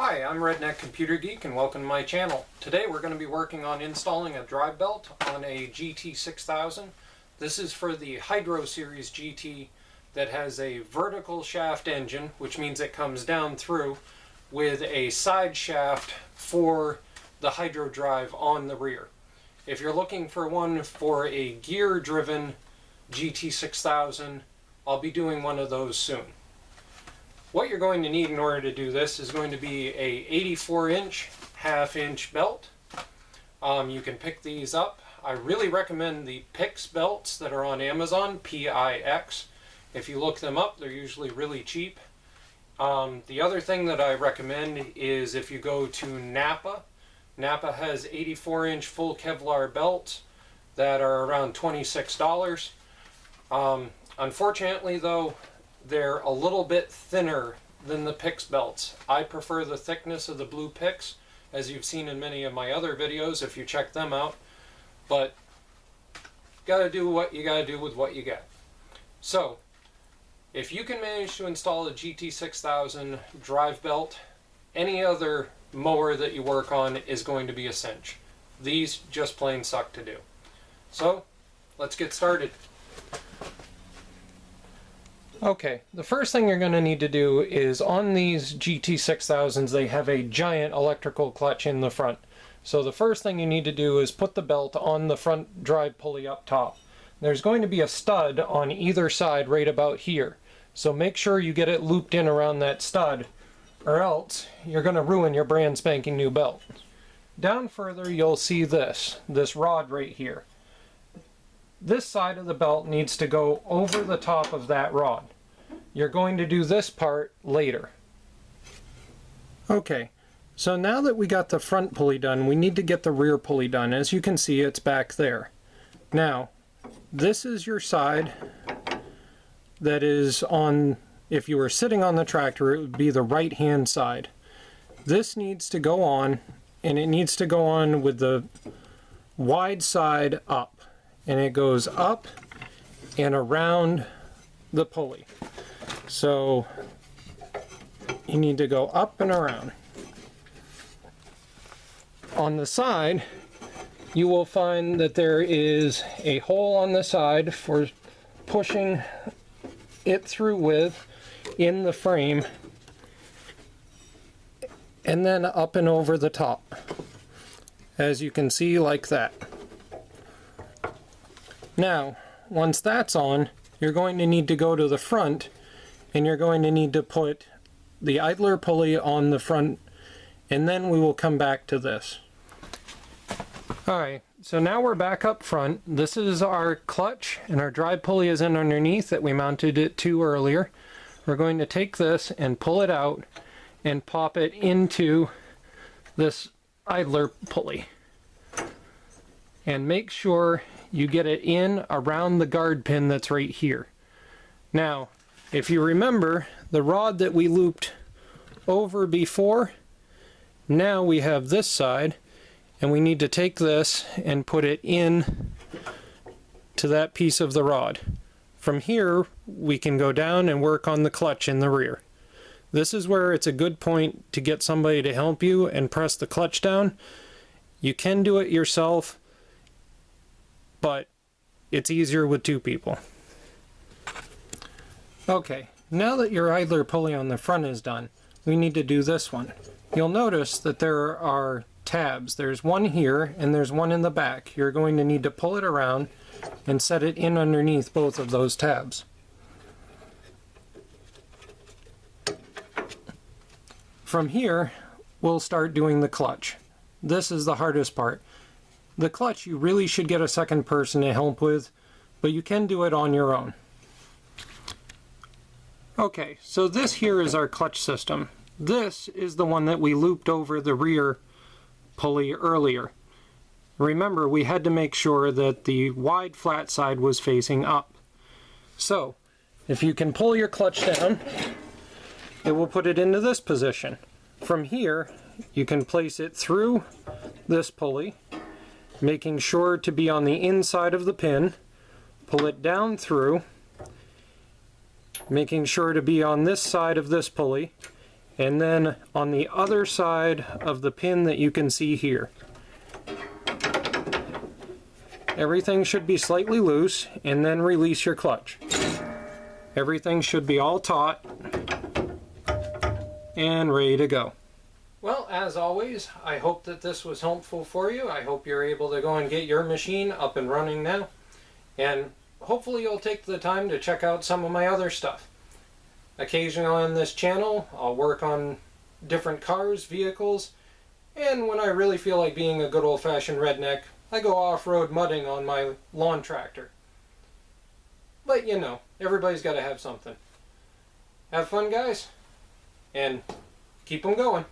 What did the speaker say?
Hi, I'm Redneck Computer Geek and welcome to my channel. Today we're going to be working on installing a drive belt on a GT6000. This is for the Hydro Series GT that has a vertical shaft engine, which means it comes down through, with a side shaft for the hydro drive on the rear. If you're looking for one for a gear-driven GT6000, I'll be doing one of those soon. What you're going to need in order to do this is going to be a 84-inch half-inch belt. You can pick these up. I really recommend the PIX belts that are on Amazon, P-I-X. If you look them up, they're usually really cheap. The other thing that I recommend is if you go to Napa. Napa has 84-inch full Kevlar belts that are around $26. Unfortunately though, they're a little bit thinner than the PIX belts. I prefer the thickness of the blue PIX, as you've seen in many of my other videos if you check them out. But gotta do what you gotta do with what you get. So, if you can manage to install a GT6000 drive belt, any other mower that you work on is going to be a cinch. These just plain suck to do. So, let's get started. Okay, the first thing you're going to need to do is on these GT6000s, they have a giant electrical clutch in the front. So the first thing you need to do is put the belt on the front drive pulley up top. There's going to be a stud on either side right about here. So make sure you get it looped in around that stud, or else you're going to ruin your brand spanking new belt. Down further you'll see this rod right here. This side of the belt needs to go over the top of that rod. You're going to do this part later. Okay, so now that we got the front pulley done, we need to get the rear pulley done. As you can see, it's back there. Now, this is your side that is on, if you were sitting on the tractor, it would be the right-hand side. This needs to go on, and it needs to go on with the wide side up. And it goes up and around the pulley. So you need to go up and around. On the side, you will find that there is a hole on the side for pushing it through with in the frame, and then up and over the top, as you can see, like that. Now, once that's on, you're going to need to go to the front and you're going to need to put the idler pulley on the front, and then we will come back to this. Alright, so now we're back up front. This is our clutch and our drive pulley is in underneath that we mounted it to earlier. We're going to take this and pull it out and pop it into this idler pulley. And make sure you get it in around the guard pin that's right here. Now, if you remember the rod that we looped over before, now we have this side, and we need to take this and put it in to that piece of the rod. From here, we can go down and work on the clutch in the rear. This is where it's a good point to get somebody to help you and press the clutch down. You can do it yourself, but it's easier with two people. Okay, now that your idler pulley on the front is done, we need to do this one. You'll notice that there are tabs. There's one here and there's one in the back. You're going to need to pull it around and set it in underneath both of those tabs. From here, we'll start doing the clutch. This is the hardest part. The clutch you really should get a second person to help with, but you can do it on your own. Okay, so this here is our clutch system. This is the one that we looped over the rear pulley earlier. Remember, we had to make sure that the wide flat side was facing up. So, if you can pull your clutch down, it will put it into this position. From here, you can place it through this pulley, making sure to be on the inside of the pin, pull it down through, making sure to be on this side of this pulley, And then on the other side of the pin that you can see here, everything should be slightly loose, and then release your clutch. Everything should be all taut and ready to go. Well, as always, I hope that this was helpful for you. I hope you're able to go and get your machine up and running now. And hopefully you'll take the time to check out some of my other stuff. Occasionally on this channel, I'll work on different cars, vehicles, and when I really feel like being a good old-fashioned redneck, I go off-road mudding on my lawn tractor. But you know, everybody's got to have something. Have fun, guys, and keep them going.